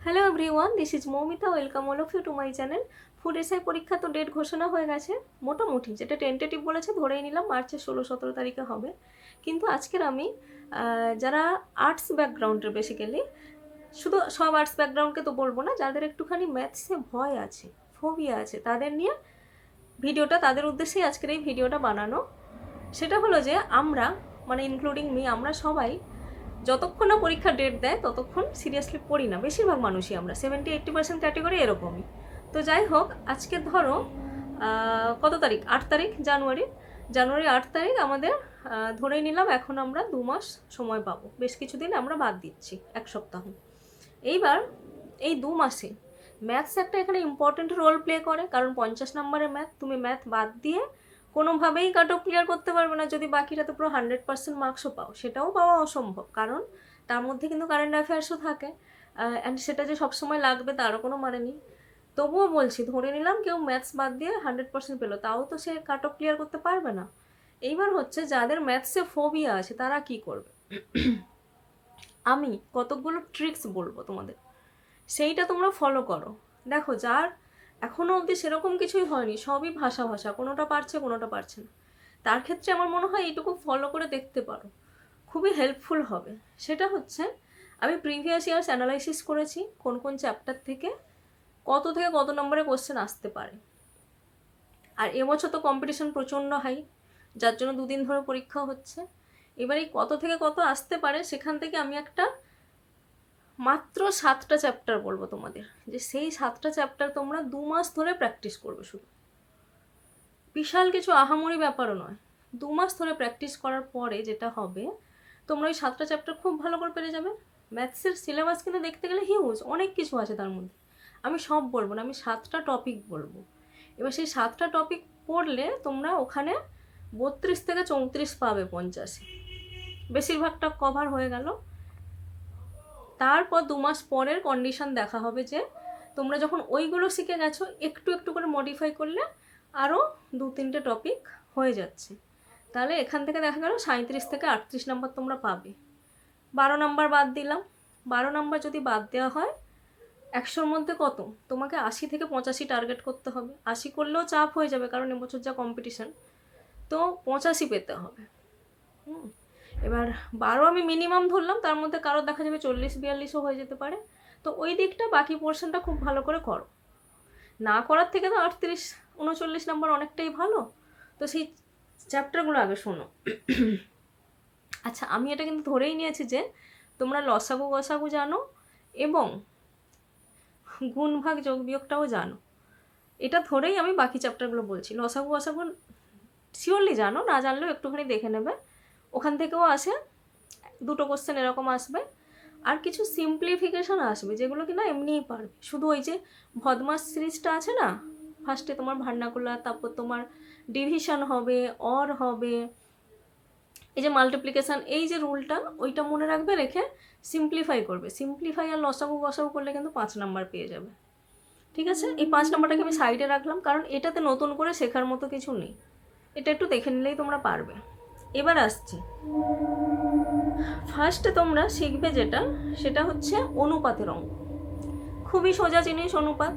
Hello everyone, this is Moumita. Welcome all of you to my channel. Food SI পরীক্ষা তো date ঘোষণা হয়ে গেছে মোটামুটি, যেটা টেন্টেটিভ বলেছে ধরেই নিলাম মার্চের 16-17 তারিখে হবে। কিন্তু আজকের আমি যারা আর্টস ব্যাকগ্রাউন্ডের, বেসিক্যালি শুধু সব আর্টস ব্যাকগ্রাউন্ডকে তো বলবো না, যাদের একটুখানি ম্যাথসে ভয় আছে, ফোবিয়া আছে, তাদের নিয়ে ভিডিওটা, তাদের উদ্দেশ্যেই আজকের এই ভিডিওটা বানানো। সেটা হলো যে আমরা, মানে ইনক্লুডিং মি, আমরা সবাই যতক্ষণ না পরীক্ষার ডেট দেয় ততক্ষণ সিরিয়াসলি পড়ি না। বেশিরভাগ মানুষই, আমরা 70-80% ক্যাটেগরি এরকমই। তো যাই হোক, আজকে ধরো কত তারিখ, 8 তারিখ জানুয়ারি 8 তারিখ আমাদের। ধরেই নিলাম এখন আমরা 2 মাস সময় পাবো, বেশ কিছুদিন আমরা বাদ দিচ্ছি, 1 সপ্তাহ। এইবার এই 2 মাসে ম্যাথস একটা এখানে ইম্পর্টেন্ট রোল প্লে করে, কারণ 50 নম্বরের ম্যাথ, তুমি ম্যাথ বাদ দিয়ে কোনোভাবেই কাট অফ ক্লিয়ার করতে পারবে না। যদি বাকিটাতে পুরো 100% মার্কসও পাও, সেটাও পাওয়া অসম্ভব, কারণ তার মধ্যে কিন্তু কারেন্ট অ্যাফেয়ার্সও থাকে। অ্যান্ড সেটা যে সবসময় লাগবে তারও কোনো মানে নেই। তবুও বলছি, ধরে নিলাম কেউ ম্যাথস বাদ দিয়ে 100% পেলো, তাও তো সে কাট অফ ক্লিয়ার করতে পারবে না। এইবার হচ্ছে, যাদের ম্যাথসে ফোবিয়া আছে তারা কি করবে। আমি কতকগুলো ট্রিক্স বলবো তোমাদের, সেইটা তোমরা ফলো করো। দেখো, যার এখনও অবধি সেরকম কিছুই হয়নি, সবই ভাষা ভাষা, কোনোটা পারছে কোনোটা পারছে না, তার ক্ষেত্রে আমার মনে হয় এইটুকু ফলো করে দেখতে পারো, খুবই হেল্পফুল হবে। সেটা হচ্ছে, আমি প্রিভিয়াস ইয়ার্স অ্যানালাইসিস করেছি কোন কোন চ্যাপ্টার থেকে কত নম্বরে কোশ্চেন আসতে পারে। আর এবছর তো কম্পিটিশন প্রচণ্ড হাই, যার জন্য 2 দিন ধরে পরীক্ষা হচ্ছে। এবার এই কত থেকে কত আসতে পারে, সেখান থেকে আমি একটা মাত্র 7টা চ্যাপ্টার বলবো তোমাদের, যে সেই 7টা চ্যাপ্টার তোমরা 2 মাস ধরে প্র্যাকটিস করবে। শুধু বিশাল কিছু আহামরি ব্যাপারও নয়, 2 মাস ধরে প্র্যাকটিস করার পরে যেটা হবে, তোমরা ওই 7টা চ্যাপ্টার খুব ভালো করে পেরে যাবে। ম্যাথসের সিলেবাস কিন্তু দেখতে গেলে হিউজ, অনেক কিছু আছে তার মধ্যে। আমি সব বলবো না, আমি 7টা টপিক বলবো। এবার সেই 7টা টপিক পড়লে তোমরা ওখানে 32 থেকে 34 পাবে 50-এ, বেশিরভাগটা কভার হয়ে গেল। তারপর 2 মাস পরের কন্ডিশন দেখা হবে, যে তোমরা যখন ওইগুলো শিখে গেছো, একটু একটু করে মডিফাই করলে আরও 2-3টে টপিক হয়ে যাচ্ছে। তাহলে এখান থেকে দেখা গেল 37 থেকে 38 নম্বর তোমরা পাবে। 12 নম্বর বাদ দিলাম। 12 নম্বর যদি বাদ দেওয়া হয়, 100-র মধ্যে কত, তোমাকে 80 থেকে 85 টার্গেট করতে হবে। 80 করলেও চাপ হয়ে যাবে, কারণ এবছর যা কম্পিটিশন, তো 85 পেতে হবে। এবার 12 আমি মিনিমাম ধরলাম, তার মধ্যে কারো দেখা যাবে 40-42ও হয়ে যেতে পারে। তো ওই দিকটা, বাকি পোর্শনটা খুব ভালো করে করো। না করার থেকে তো 38-39 নম্বর অনেকটাই ভালো। তো সেই চ্যাপ্টারগুলো আগে শোনো। আচ্ছা, আমি এটা কিন্তু ধরেই নিয়েছি যে তোমরা লসাগু গসাগু জানো এবং গুণ ভাগ যোগ বিয়োগটাও জানো। এটা ধরেই আমি বাকি চ্যাপ্টারগুলো বলছি। লসাগু গসাগু শিওরলি জানো, না জানলেও একটুখানি দেখে নেবে, ওখান থেকেও আসে 2টো কোশ্চেন এরকম আসবে। আর কিছু সিম্পলিফিকেশন আসবে, যেগুলো কিনা এমনিই পারবে। শুধু ওই যে ভদমাস সিরিজটা আছে না, ফার্স্টে তোমার ভার্নাকুলার, তারপর তোমার ডিভিশন হবে, অর হবে, এই যে মাল্টিপ্লিকেশান, এই যে রুলটা, ওইটা মনে রাখবে, রেখে সিম্পলিফাই করবে। সিম্পলিফাই আর লসাগু গসাগু করলে কিন্তু 5 নাম্বার পেয়ে যাবে। ঠিক আছে, এই 5 নাম্বারটাকে আমি সাইডে রাখলাম, কারণ এটাতে নতুন করে শেখার মতো কিছু নেই, এটা একটু দেখে নিলেই তোমরা পারবে। এবার আসছি, ফার্স্টে তোমরা শিখবে যেটা, সেটা হচ্ছে অনুপাতের অঙ্ক। খুবই সোজা জিনিস অনুপাত।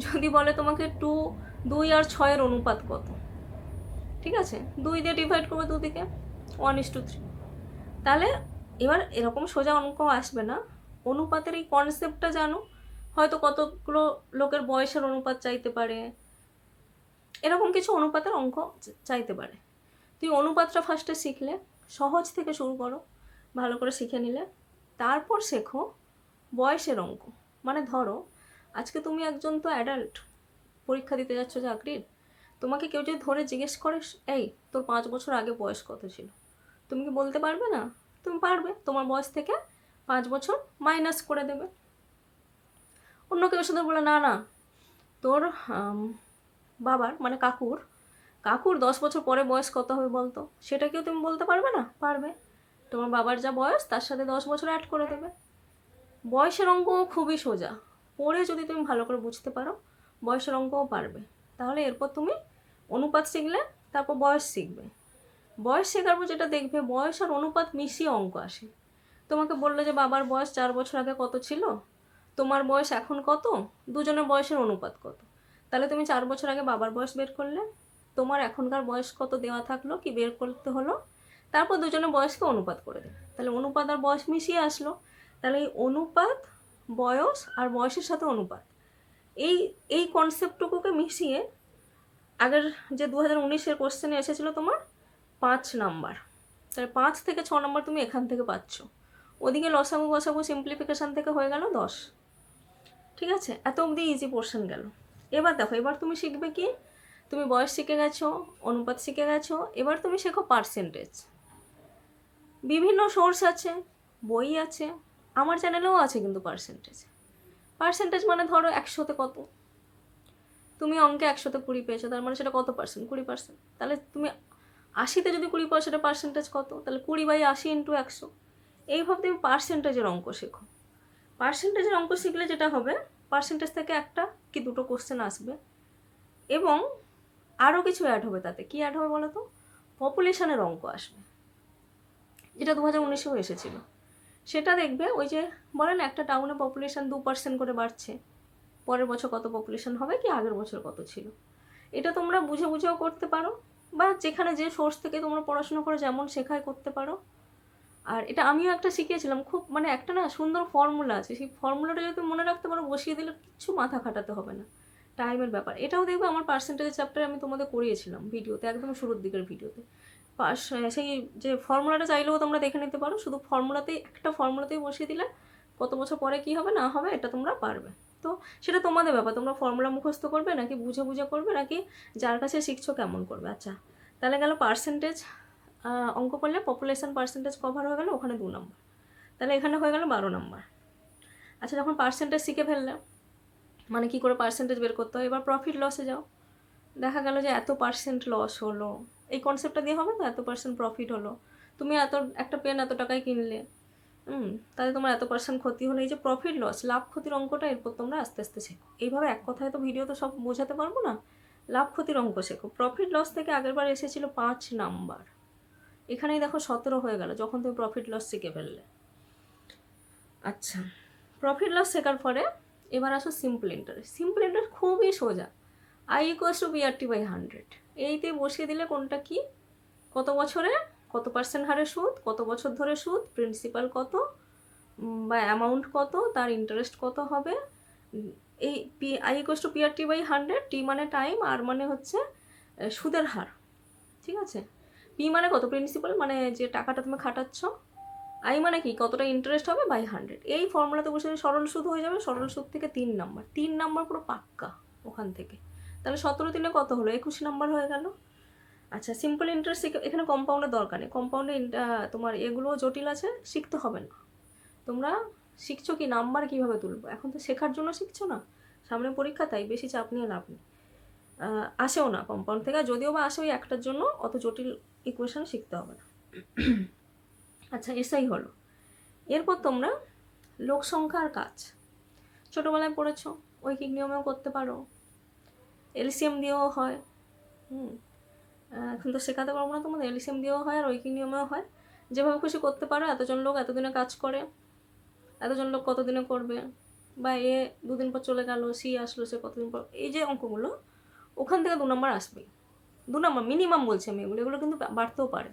যদি বলে তোমাকে 2 আর 6-এর অনুপাত কত, ঠিক আছে, 2 দিয়ে ডিভাইড করবে দুদিকে, 1:3। তাহলে এবার এরকম সোজা অঙ্ক আসবে না, অনুপাতের এই কনসেপ্টটা জানো। হয়তো কতগুলো লোকের বয়সের অনুপাত চাইতে পারে, এরকম কিছু অনুপাতের অঙ্ক চাইতে পারে। তুই অনুপাতটা ফার্স্টে শিখলে, সহজ থেকে শুরু করো, ভালো করে শিখে নিলে, তারপর শেখো বয়সের অঙ্ক। মানে ধরো, আজকে তুমি একজন তো অ্যাডাল্ট, পরীক্ষা দিতে যাচ্ছ চাকরির, তোমাকে কেউ যদি ধরে জিজ্ঞেস করে, এই তোর 5 বছর আগে বয়স কত ছিল, তুমি কি বলতে পারবে না? তুমি পারবে, তোমার বয়স থেকে 5 বছর মাইনাস করে দেবে। অন্য কেউ সাথে বলে, না না, তোর বাবার, মানে কাকুর 10 বছর পরে বয়স কত হবে বলতো, সেটা কেউ তুমি বলতে পারবে না? পারবে। তোমার বাবার যা বয়স তার সাথে 10 বছর অ্যাড করে দেবে। বয়সের অঙ্কও খুবই সোজা, পড়ে যদি তুমি ভালো করে বুঝতে পারো, বয়সের অঙ্কও পারবে। তাহলে এরপর তুমি অনুপাত শিখলে, তারপর বয়স শিখবে। বয়স শেখার পর যেটা দেখবে, বয়স আর অনুপাত মিশিয়ে অঙ্ক আসে। তোমাকে বললো যে বাবার বয়স 4 বছর আগে কত ছিল, তোমার বয়স এখন কত, দুজনের বয়সের অনুপাত কত। তাহলে তুমি 4 বছর আগে বাবার বয়স বের করলে, তোমার এখনকার বয়স কত দেওয়া থাকলো, কি বের করতে হলো, তারপর দুজনের বয়সকে অনুপাত করে দেবে। তাহলে অনুপাত আর বয়স মিশিয়ে আসলো। তাহলে এই অনুপাত, বয়স আর বয়সের সাথে অনুপাত, এই এই কনসেপ্টটুকুকে মিশিয়ে আগের যে 2019-এর কোশ্চেনে এসেছিলো তোমার 5 নাম্বার, তাহলে 5 থেকে 6 নাম্বার তুমি এখান থেকে পাচ্ছ। ওদিকে লসাগু গসাগু সিম্পলিফিকেশান থেকে হয়ে গেল 10। ঠিক আছে, এত অবধি ইজি পোর্শন গেল। এবার দেখো, এবার তুমি শিখবে কি, তুমি বয়স শিখে গেছো, অনুপাত শিখে গেছো, এবার তুমি শেখো পার্সেন্টেজ। বিভিন্ন সোর্স আছে, বই আছে, আমার চ্যানেলেও আছে কিন্তু পার্সেন্টেজ। পার্সেন্টেজ মানে ধরো 100-তে কত, তুমি অঙ্কে 100-তে 20 পেয়েছো, তার মানে সেটা কত পার্সেন্ট, 20%। তাহলে তুমি 80-তে যদি 20% পার্সেন্টেজ কত, তাহলে 20/80 × 100। এইভাবে তুমি পার্সেন্টেজের অঙ্ক শেখো। পার্সেন্টেজের অঙ্ক শিখলে যেটা হবে, পার্সেন্টেজ থেকে একটা কি দুটো কোশ্চেন আসবে, এবং আরও কিছু অ্যাড হবে। তাতে কি অ্যাড হবে বলো তো, পপুলেশনের অঙ্ক আসবে, যেটা 2019-এও এসেছিল। সেটা দেখবে, ওই যে বলে না, একটা টাউনে পপুলেশন 2% করে বাড়ছে, পরের বছর কত পপুলেশন হবে, কি আগের বছর কত ছিল। এটা তোমরা বুঝে বুঝেও করতে পারো, বা যেখানে যে সোর্স থেকে তোমরা পড়াশোনা করে যেমন শেখায় করতে পারো। আর এটা আমিও একটা শিখিয়েছিলাম, খুব মানে একটা না সুন্দর ফর্মুলা আছে, সেই ফর্মুলাটা যদি মনে রাখতে পারো, বসিয়ে দিলে কিচ্ছু মাথা খাটাতে হবে না, টাইমের ব্যাপার। এটাও দেখবে আমার পার্সেন্টেজের চ্যাপ্টারে আমি তোমাদের করিয়েছিলাম ভিডিওতে, একদম শুরুর দিকের ভিডিওতে। সেই যে ফর্মুলাটা চাইলেও তোমরা দেখে নিতে পারো, শুধু ফর্মুলাতেই, একটা ফর্মুলাতেই বসিয়ে দিলে কত বছর পরে কী হবে না হবে এটা তোমরা পারবে। তো সেটা তোমাদের ব্যাপার, তোমরা ফর্মুলা মুখস্থ করবে নাকি বুঝে বুঝে করবে, নাকি যার কাছে শিখছো কেমন করবে। আচ্ছা, তাহলে গেল পার্সেন্টেজ অঙ্ক করলে পপুলেশন পার্সেন্টেজ কভার হয়ে গেল, ওখানে 2 নম্বর, তাহলে এখানে হয়ে গেল 12 নম্বর। আচ্ছা, যখন পার্সেন্টেজ শিখে ফেললে, মানে কী করে পার্সেন্টেজ বের করতে হয়, এবার প্রফিট লসে যাও। দেখা গেল যে এত পার্সেন্ট লস হলো, এই কনসেপ্টটা দিয়ে হবে তো, এত পার্সেন্ট প্রফিট হলো, তুমি একটা পেন এত টাকায় কিনলে, তাহলে তোমার এত পার্সেন্ট ক্ষতি হলো। এই যে প্রফিট লস, লাভ ক্ষতির অঙ্কটা এরপর তোমরা আস্তে আস্তে শেখো। এইভাবে এক কথায় তো ভিডিও তো সব বোঝাতে পারবো না, লাভ ক্ষতির অঙ্ক শেখো। প্রফিট লস থেকে আগেরবার এসেছিল 5 নাম্বার, এখানেই দেখো 17 হয়ে গেল যখন তুমি প্রফিট লস শিখে ফেললে। আচ্ছা, প্রফিট লস শেখার পরে এবার আসো সিম্পল ইন্টারেস্ট। সিম্পল ইন্টারেস্ট খুবই সোজা, I = PRT/100। এইতে বসিয়ে দিলে কোনটা কি, কত বছরে কত পার্সেন্ট হারে সুদ, কত বছর ধরে সুদ, প্রিন্সিপাল কত বা অ্যামাউন্ট কত, তার ইন্টারেস্ট কত হবে। এই I = PRT/100, টি মানে টাইম, আর মানে হচ্ছে সুদের হার। ঠিক আছে, পি মানে কত, প্রিন্সিপাল মানে যে টাকাটা তুমি খাটাচ্ছ, আই মানে কি কতটা ইন্টারেস্ট হবে বাই 100। এই ফর্মুলাতে বসে সরল সুদ হয়ে যাবে, সরল সুদ থেকে 3 নাম্বার পুরো পাক্কা ওখান থেকে। তাহলে 17 কত হলো, 21 নাম্বার হয়ে গেল। আচ্ছা, সিম্পল ইন্টারেস্ট এখানে কম্পাউন্ডের দরকার নেই, কম্পাউন্ডে তোমার এগুলো জটিল আছে, শিখতে হবে না। তোমরা শিখছো কি নাম্বার কীভাবে তুলবো, এখন তো শেখার জন্য শিখছো না, সামনে পরীক্ষা, তাই বেশি চাপ নিয়ে লাভ নেই। আসেও না কম্পাউন্ড থেকে, যদিও বা আসে ওই একটার জন্য অত জটিল ইকুয়েশন শিখতে হবে না। আচ্ছা, এসআই হলো। এরপর তোমরা লোক সংখ্যার কাজ ছোটোবেলায় পড়েছো, ঐকিক নিয়মেও করতে পারো, এলসিএম দিয়েও হয়। এখন তো শেখাতে পারবো না তোমাদের, এলসিএম দিয়েও হয় আর ঐকিক নিয়মেও হয়, যেভাবে খুশি করতে পারো। এতজন লোক এতদিনে কাজ করে, এতজন লোক কতদিনে করবে, বা এ 2 দিন পর চলে গেল, সি আসলো, সে কতদিন পর, এই যে অঙ্কগুলো ওখান থেকে 2 নম্বর আসবেই। 2 নম্বর মিনিমাম বলছি আমি, এগুলো কিন্তু বাড়তেও পারে।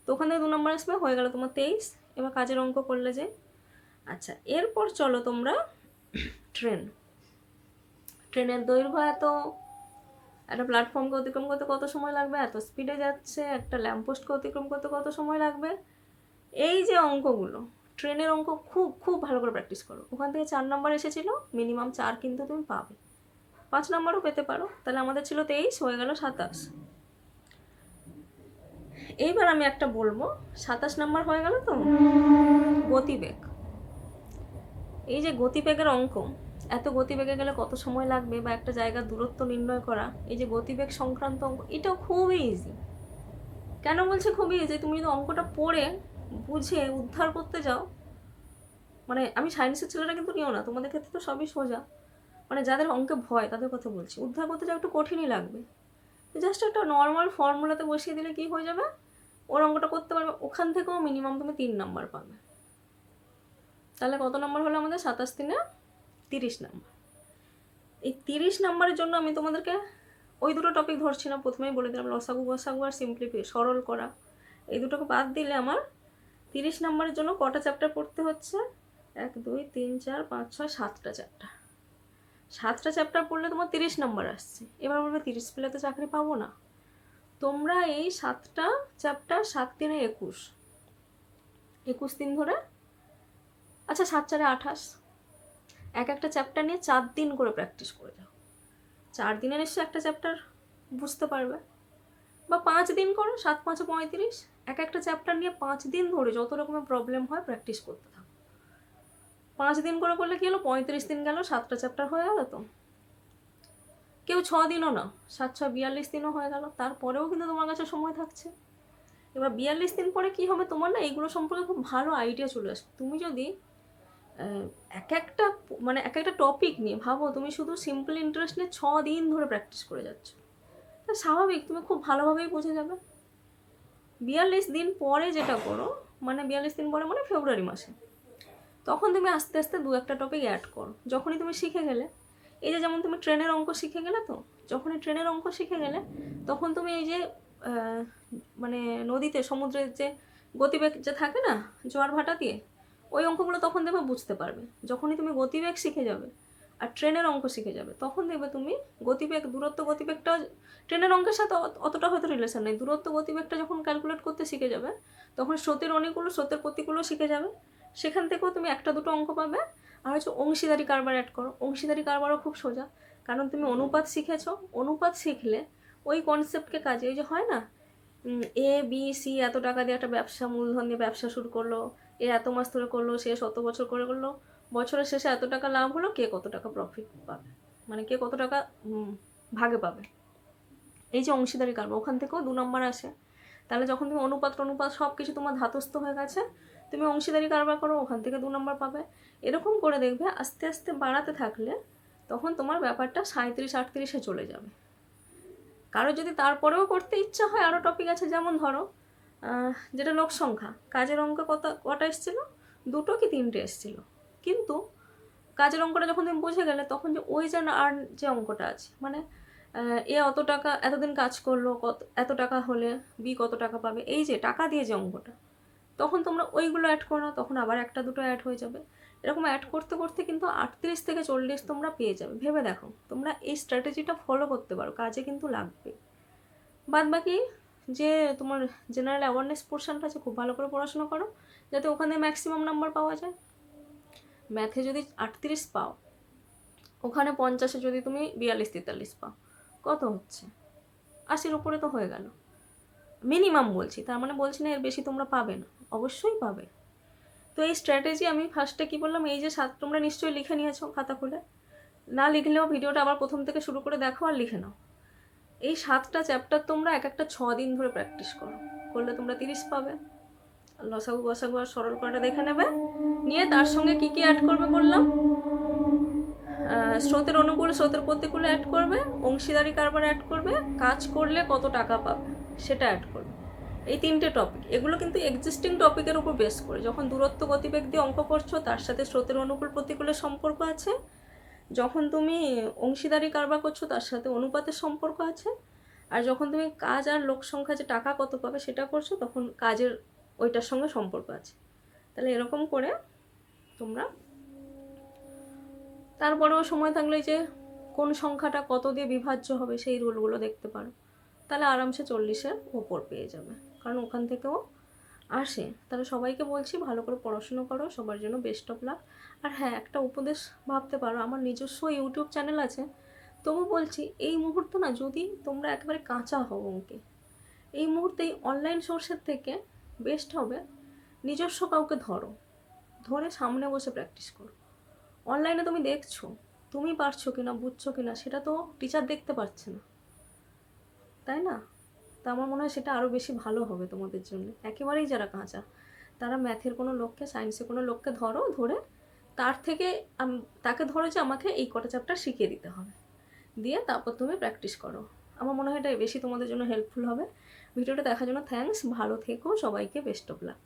তো ওখান থেকে 2 নম্বর আসবে, হয়ে গেল তোমার 23। এবার কাজের অঙ্ক করলে যে। আচ্ছা, এরপর চলো তোমরা ট্রেনের দৈর্ঘ্য এত, একটা প্ল্যাটফর্মকে অতিক্রম করতে কত সময় লাগবে, এত স্পিডে যাচ্ছে, একটা ল্যাম্পপোস্টকে অতিক্রম করতে কত সময় লাগবে। এই যে অঙ্কগুলো, ট্রেনের অঙ্ক খুব খুব ভালো করে প্র্যাকটিস করো। ওখান থেকে 4 নম্বর এসেছিলো, মিনিমাম 4 কিন্তু তুমি পাবে, 5 নম্বরও পেতে পারো। তাহলে আমাদের ছিল 23, হয়ে গেল 27। এইবার আমি একটা বলবো, 27 নম্বর হয়ে গেল তো, গতিবেগ। এই যে গতিবেগের অঙ্ক, এত গতিবেগে গেলে কত সময় লাগবে, বা একটা জায়গার দূরত্ব নির্ণয় করা, এই যে গতিবেগ সংক্রান্ত অঙ্ক, এটাও খুবই ইজি। কেন বলছে খুবই ইজি, তুমি যদি অঙ্কটা পড়ে বুঝে উদ্ধার করতে যাও, মানে আমি সায়েন্সের ছেলেরা কিন্তু নিও না, তোমাদের ক্ষেত্রে তো সবই সোজা, মানে যাদের অঙ্কে ভয় তাদের কথা বলছি, উদ্ধার করতে যাও একটু কঠিনই লাগবে। জাস্ট একটা নর্মাল ফর্মুলাতে বসিয়ে দিলে কি হয়ে যাবে, ওর অঙ্কটা করতে পারবে, ওখান থেকেও মিনিমাম তুমি 3 নাম্বার পাবে। তাহলে কত নম্বর হলো আমাদের, 27 × 30 নাম্বার। এই 30 নাম্বারের জন্য আমি তোমাদেরকে ওই দুটো টপিক ধরছি না, প্রথমেই বলে দিলাম, লসাগু গসাগু আর সিম্পলিফাই, সরল করা, এই দুটোকে বাদ দিলে আমার 30 নাম্বারের জন্য কটা চ্যাপ্টার পড়তে হচ্ছে? 1 2 3 4 5 6 7টা চ্যাপ্টার। 7টা চ্যাপ্টার পড়লে তোমার 30 নাম্বার আসছে। এবার বলবে 30 পেলে তো চাকরি পাবো না। তোমরা এই 7টা চ্যাপ্টার 7 দিনে 21 দিন ধরে, আচ্ছা 7 4 28, একটা চ্যাপ্টার নিয়ে 4 দিন করে প্র্যাকটিস করে যাও। 4 দিনে নিশ্চয়ই একটা চ্যাপ্টার বুঝতে পারবে, বা 5 দিন করো, 7 5 35, একটা চ্যাপ্টার নিয়ে 5 দিন ধরে যত রকমের প্রবলেম হয় প্র্যাকটিস করতে থাকো। 5 দিন করে করলে কি হলো, 35 দিন গেল, 7টা চ্যাপ্টার হয়ে গেল। তো কেউ 6 দিনও না, 7 6 42 দিনও হয়ে গেল, তারপরেও কিন্তু তোমার কাছে সময় থাকছে। এবার 42 দিন পরে কি হবে, তোমার না এইগুলো সম্পর্কে খুব ভালো আইডিয়া চলে আসবে। তুমি যদি এক একটা টপিক নিয়ে ভাবো, তুমি শুধু সিম্পল ইন্টারেস্ট নিয়ে 6 দিন ধরে প্র্যাকটিস করে যাচ্ছ, তা স্বাভাবিক তুমি খুব ভালোভাবেই বুঝে যাবে। 42 দিন পরে যেটা করো, মানে 42 দিন পরে মানে ফেব্রুয়ারি মাসে, তখন তুমি আস্তে আস্তে 2-1টা টপিক অ্যাড করো। যখনই তুমি শিখে গেলে, এই যে যেমন তুমি ট্রেনের অঙ্ক শিখে গেলে, তো যখনই ট্রেনের অঙ্ক শিখে গেলে তখন তুমি এই যে মানে নদীতে, সমুদ্রের যে গতিবেগ যে থাকে না জোয়ার ভাটা দিয়ে, ওই অঙ্কগুলো তখন দেখবে বুঝতে পারবে। যখনই তুমি গতিবেগ শিখে যাবে আর ট্রেনের অঙ্ক শিখে যাবে, তখন দেখবে তুমি গতিবেগ, দূরত্ব গতিবেগটা, ট্রেনের অঙ্কের সাথে অতটা হয়তো রিলেশন নেই, দূরত্ব গতিবেগটা যখন ক্যালকুলেট করতে শিখে যাবে, তখন স্রোতের অনেকগুলো, স্রোতের প্রতিগুলো শিখে যাবে। সেখান থেকেও তুমি 1-2 অঙ্ক পাবে। আর হচ্ছে অংশীদারি কারবার অ্যাড করো। অংশীদারি কারবারও খুব সোজা, কারণ তুমি অনুপাত শিখেছো। অনুপাত শিখলে ওই কনসেপ্টকে কাজে, ওই যে হয় না, এ বি সি এত টাকা দিয়ে একটা ব্যবসা, মূলধন দিয়ে ব্যবসা শুরু করলো, এ এত মাস ধরে করলো, সে 100 বছর করে করলো, বছরের শেষে এত টাকা লাভ হলো, কে কত টাকা প্রফিট পাবে, মানে কে কত টাকা ভাগে পাবে। এই যে অংশীদারি কারবার, ওখান থেকেও 2 নম্বর আসে। তাহলে যখন তুমি অনুপাত সব কিছু তোমার ধাতস্থ হয়ে গেছে, তুমি অংশীদারি কারবার করো, ওখান থেকে 2 নম্বর পাবে। এরকম করে দেখবে আস্তে আস্তে বাড়াতে থাকলে তখন তোমার ব্যাপারটা 37-38-এ চলে যাবে। কারো যদি তারপরেও করতে ইচ্ছা হয়, আরও টপিক আছে, যেমন ধরো যেটা লোক সংখ্যা, কাজের অঙ্ক কটা এসেছিলো, 2টো কি 3টে এসেছিলো, কিন্তু কাজের অঙ্কটা যখন তুমি বুঝে গেলে, তখন যে ওই যে আর যে অঙ্কটা আছে, মানে এ অত টাকা এতদিন কাজ করলো, এত টাকা হলে বি কত টাকা পাবে, এই যে টাকা দিয়ে যে অঙ্কটা, তখন তোমরা ওইগুলো অ্যাড করো, তখন আবার 1-2 অ্যাড হয়ে যাবে। এরকম অ্যাড করতে করতে কিন্তু 38 থেকে 40 তোমরা পেয়ে যাবে। ভেবে দেখো, তোমরা এই স্ট্র্যাটেজিটা ফলো করতে পারো, কাজে কিন্তু লাগবে। বাদ বাকি যে তোমার জেনারেল অ্যাওয়ারনেস পোর্শনটা আছে, খুব ভালো করে পড়াশোনা করো, যাতে ওখানে ম্যাক্সিমাম নাম্বার পাওয়া যায়। ম্যাথে যদি 38 পাও, ওখানে 50-এ যদি তুমি 42-43 পাও, কত হচ্ছে? 80-র উপরে তো হয়ে গেল, মিনিমাম বলছি, তার মানে বলছি না এর বেশি তোমরা পাবে না, অবশ্যই পাবে। তো এই স্ট্র্যাটেজি আমি ফার্স্টে কী বললাম, এই যে তোমরা নিশ্চয়ই লিখে নিয়েছো খাতা খুলে, না লিখলেও ভিডিওটা আবার প্রথম থেকে শুরু করে দেখো আর লিখে নাও। এই 7টা চ্যাপ্টার তোমরা একটা 6 দিন ধরে প্র্যাকটিস করলে তোমরা 30 পাবে। লসাগু গসাগু আর সরল করাটা দেখে নেবে, নিয়ে তার সঙ্গে কি কি অ্যাড করবে বললাম, স্রোতের অনুকূল, স্রোতের প্রতিকূল অ্যাড করবে, অংশীদারি কারবার অ্যাড করবে, কাজ করলে কত টাকা পাবে সেটা অ্যাড করবে। এই 3টে টপিক, এগুলো কিন্তু এক্সিস্টিং টপিকের উপর বেস করে। যখন দূরত্ব গতিবেগ দিয়ে অঙ্ক করছো, তার সাথে স্রোতের অনুকূল প্রতিকূলের সম্পর্ক আছে। যখন তুমি অংশীদারি কারবার করছো, তার সাথে অনুপাতের সম্পর্ক আছে। আর যখন তুমি কাজ আর লোক সংখ্যা, যে টাকা কত পাবে সেটা করছো, তখন কাজের ওইটার সঙ্গে সম্পর্ক আছে। তাহলে এরকম করে তোমরা তারপরেও সময় থাকলে যে কোন সংখ্যাটা কত দিয়ে বিভাজ্য হবে সেই রুলগুলো দেখতে পারো, তাহলে আরামসে 40-এর ওপর পেয়ে যাবে, কারণ ওখান থেকেও আসে। তাহলে সবাইকে বলছি, ভালো করে পড়াশুনো করো, সবার জন্য বেস্ট অফ লাক। আর হ্যাঁ, একটা উপদেশ ভাবতে পারো, আমার নিজস্ব ইউটিউব চ্যানেল আছে, তবু বলছি এই মুহূর্তে না, যদি তোমরা একেবারে কাঁচা হও অঙ্কে, এই মুহূর্তে এই অনলাইন সোর্সের থেকে বেস্ট হবে নিজস্ব কাউকে ধরে সামনে বসে প্র্যাকটিস করো। অনলাইনে তুমি দেখছো, তুমি পারছো কিনা, বুঝছো কিনা, সেটা তো টিচার দেখতে পাচ্ছে না, তাই না? তা আমার মনে হয় সেটা আরও বেশি ভালো হবে তোমাদের জন্য। একেবারেই যারা কাঁচা, তারা ম্যাথের কোনো লোককে, সায়েন্সের কোনো লোককে ধরে তাকে ধরো যে আমাকে এই কটা চ্যাপ্টার শিখিয়ে দিতে হবে, দিয়ে তারপর তুমি প্র্যাকটিস করো। আমার মনে হয় এটা বেশি তোমাদের জন্য হেল্পফুল হবে। ভিডিওটা দেখার জন্য থ্যাঙ্কস, ভালো থেকো, সবাইকে বেস্ট অফ লাক।